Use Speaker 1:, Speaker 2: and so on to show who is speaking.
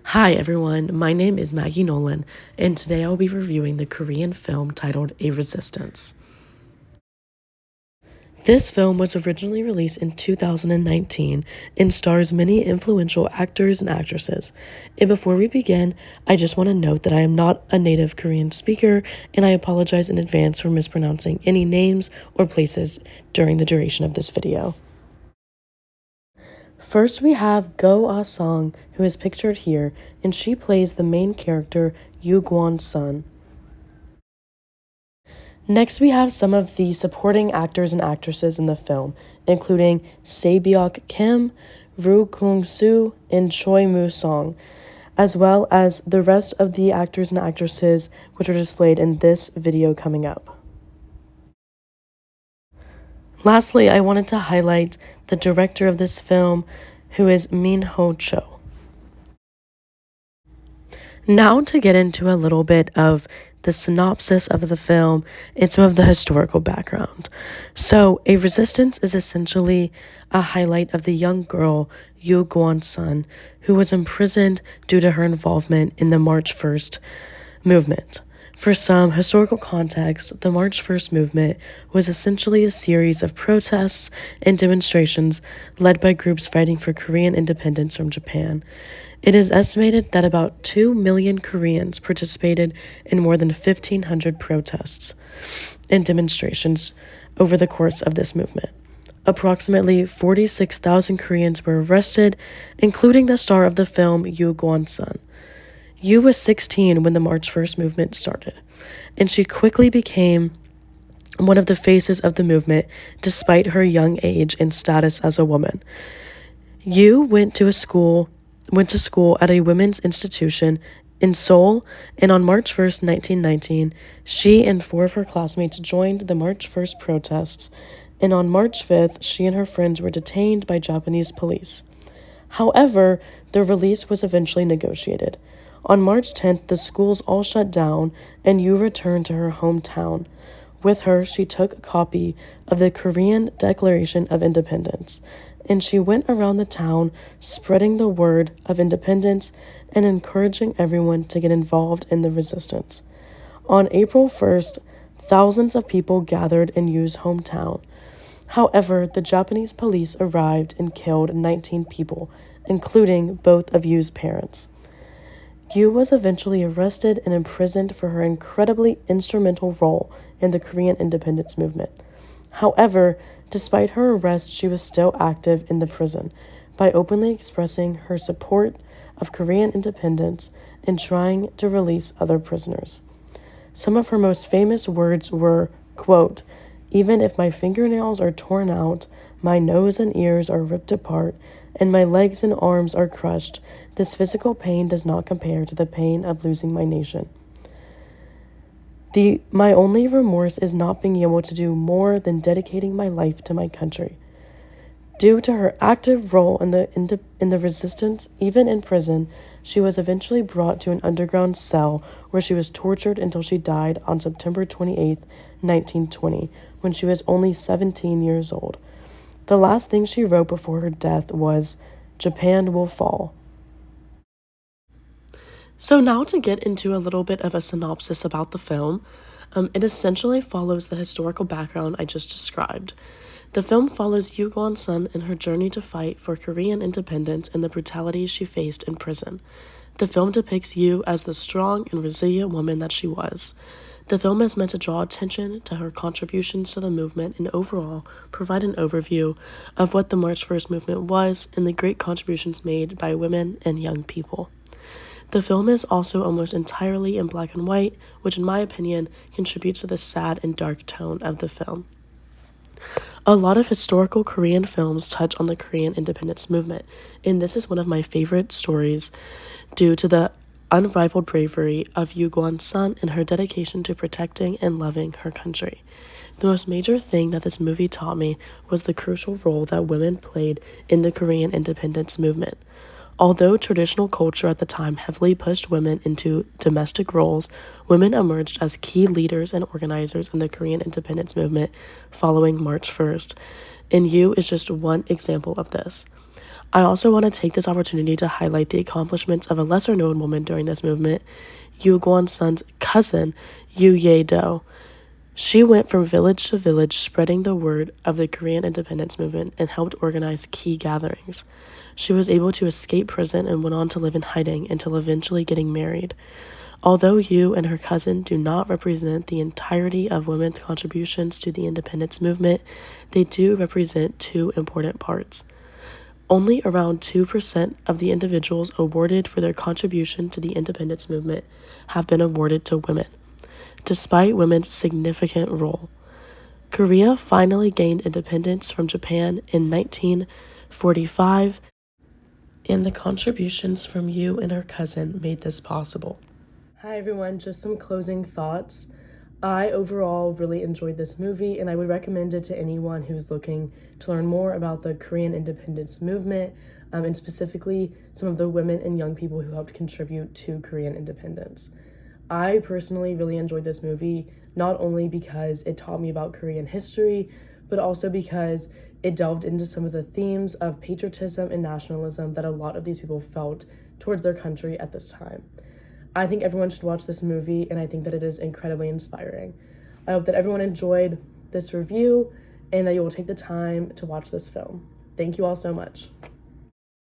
Speaker 1: Hi everyone, my name is Maggie Nolan, and today I will be reviewing the Korean film titled A Resistance. This film was originally released in 2019 and stars many influential actors and actresses. And before we begin, I just want to note that I am not a native Korean speaker, and I apologize in advance for mispronouncing any names or places during the duration of this video. First, we have Go Song, who is pictured here, and she plays the main character, Yoo Gwon-sun. Next, we have some of the supporting actors and actresses in the film, including Se-byuk Kim, Ru Kung-soo, and Choi Moo-song, as well as the rest of the actors and actresses which are displayed in this video coming up. Lastly, I wanted to highlight the director of this film, who is Min Ho Cho. Now to get into a little bit of the synopsis of the film and some of the historical background. So, A Resistance is essentially a highlight of the young girl, Yoo Gwon-sun, who was imprisoned due to her involvement in the March 1st movement. For some historical context, the March 1st movement was essentially a series of protests and demonstrations led by groups fighting for Korean independence from Japan. It is estimated that about 2 million Koreans participated in more than 1,500 protests and demonstrations over the course of this movement. Approximately 46,000 Koreans were arrested, including the star of the film, Yoo Gwon-sun. Yoo was 16 when the March 1st movement started, and she quickly became one of the faces of the movement despite her young age and status as a woman. Yoo went to school at a women's institution in Seoul, and on March 1st, 1919, she and 4 of her classmates joined the March 1st protests, and on March 5th, she and her friends were detained by Japanese police. However, their release was eventually negotiated. On March 10th, the schools all shut down, and Yoo returned to her hometown. With her, she took a copy of the Korean Declaration of Independence, and she went around the town spreading the word of independence and encouraging everyone to get involved in the resistance. On April 1st, thousands of people gathered in Yoo's hometown. However, the Japanese police arrived and killed 19 people, including both of Yoo's parents. Yoo was eventually arrested and imprisoned for her incredibly instrumental role in the Korean independence movement. However, despite her arrest, she was still active in the prison by openly expressing her support of Korean independence and trying to release other prisoners. Some of her most famous words were, quote, "Even if my fingernails are torn out, my nose and ears are ripped apart, and my legs and arms are crushed, this physical pain does not compare to the pain of losing my nation. My only remorse is not being able to do more than dedicating my life to my country." Due to her active role in the resistance, even in prison, she was eventually brought to an underground cell where she was tortured until she died on September 28, 1920, when she was only 17 years old. The last thing she wrote before her death was, "Japan will fall." So now to get into a little bit of a synopsis about the film, it essentially follows the historical background I just described. The film follows Yoo Gwon-sun in her journey to fight for Korean independence and the brutalities she faced in prison. The film depicts Yoo as the strong and resilient woman that she was. The film is meant to draw attention to her contributions to the movement and overall provide an overview of what the March 1st movement was and the great contributions made by women and young people. The film is also almost entirely in black and white, which in my opinion contributes to the sad and dark tone of the film. A lot of historical Korean films touch on the Korean independence movement, and this is one of my favorite stories due to the unrivaled bravery of Yoo Gwon-sun and her dedication to protecting and loving her country. The most major thing that this movie taught me was the crucial role that women played in the Korean independence movement. Although traditional culture at the time heavily pushed women into domestic roles, women emerged as key leaders and organizers in the Korean independence movement following March 1st, and Yoo is just one example of this. I also want to take this opportunity to highlight the accomplishments of a lesser known woman during this movement, Yu Guansun's cousin, Yu Ye-do. She went from village to village spreading the word of the Korean independence movement and helped organize key gatherings. She was able to escape prison and went on to live in hiding until eventually getting married. Although Yu and her cousin do not represent the entirety of women's contributions to the independence movement, they do represent two important parts. Only around 2% of the individuals awarded for their contribution to the independence movement have been awarded to women, despite women's significant role. Korea finally gained independence from Japan in 1945, and the contributions from Yu and her cousin made this possible. Hi everyone, just some closing thoughts. I overall really enjoyed this movie, and I would recommend it to anyone who's looking to learn more about the Korean independence movement, and specifically some of the women and young people who helped contribute to Korean independence. I personally really enjoyed this movie, not only because it taught me about Korean history, but also because it delved into some of the themes of patriotism and nationalism that a lot of these people felt towards their country at this time. I think everyone should watch this movie, and I think that it is incredibly inspiring. I hope that everyone enjoyed this review and that you will take the time to watch this film. Thank you all so much.